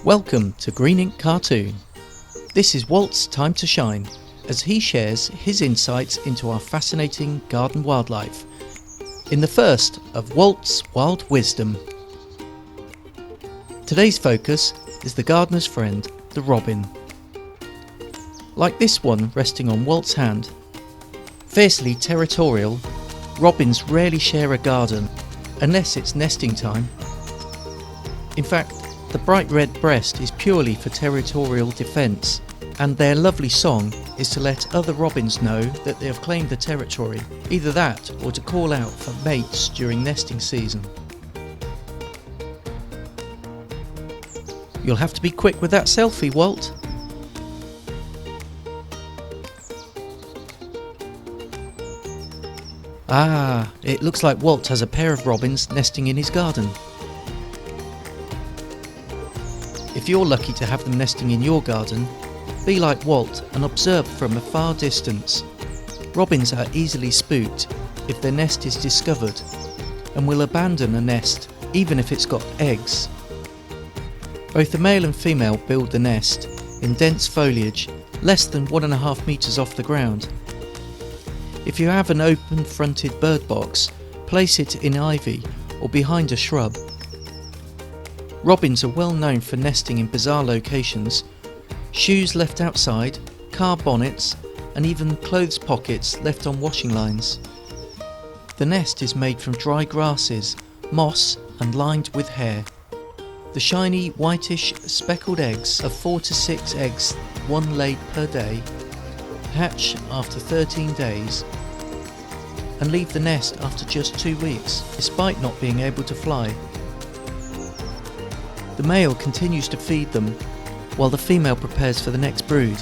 Welcome to Green Ink Cartoon. This is Walt's time to shine as he shares his insights into our fascinating garden wildlife in the first of Walt's Wild Wisdom. Today's focus is the gardener's friend, the robin. Like this one resting on Walt's hand. Fiercely territorial, robins rarely share a garden unless it's nesting time. In fact, the bright red breast is purely for territorial defence, and their lovely song is to let other robins know that they have claimed the territory, either that or to call out for mates during nesting season. You'll have to be quick with that selfie, Walt. Ah, it looks like Walt has a pair of robins nesting in his garden. If you're lucky to have them nesting in your garden, be like Walt and observe from a far distance. Robins are easily spooked if their nest is discovered and will abandon a nest even if it's got eggs. Both the male and female build the nest in dense foliage less than 1.5 meters off the ground. If you have an open-fronted bird box, place it in ivy or behind a shrub. Robins are well known for nesting in bizarre locations. Shoes left outside, car bonnets, and even clothes pockets left on washing lines. The nest is made from dry grasses, moss, and lined with hair. The shiny, whitish, speckled eggs of 4 to 6 eggs, one laid per day, hatch after 13 days and leave the nest after just 2 weeks, despite not being able to fly. The male continues to feed them, while the female prepares for the next brood.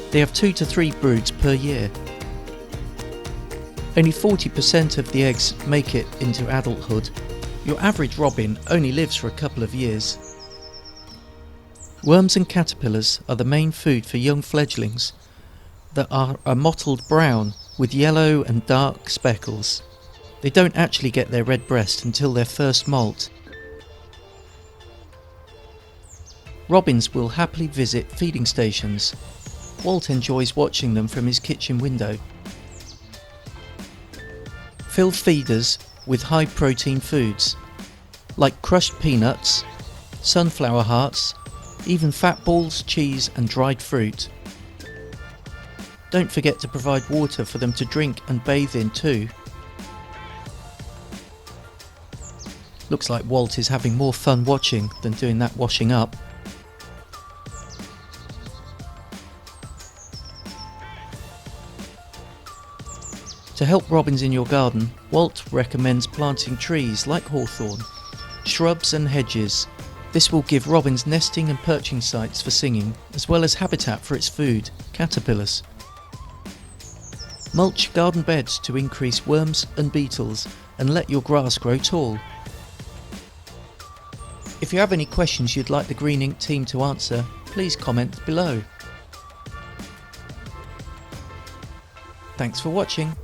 They have 2 to 3 broods per year. Only 40% of the eggs make it into adulthood. Your average robin only lives for a couple of years. Worms and caterpillars are the main food for young fledglings that are a mottled brown with yellow and dark speckles. They don't actually get their red breast until their first molt. Robins will happily visit feeding stations. Walt enjoys watching them from his kitchen window. Fill feeders with high protein foods, like crushed peanuts, sunflower hearts, even fat balls, cheese and dried fruit. Don't forget to provide water for them to drink and bathe in too. Looks like Walt is having more fun watching than doing that washing up. To help robins in your garden, Walt recommends planting trees like hawthorn, shrubs and hedges. This will give robins nesting and perching sites for singing, as well as habitat for its food, caterpillars. Mulch garden beds to increase worms and beetles, and let your grass grow tall. If you have any questions you'd like the Green Ink team to answer, please comment below. Thanks for watching.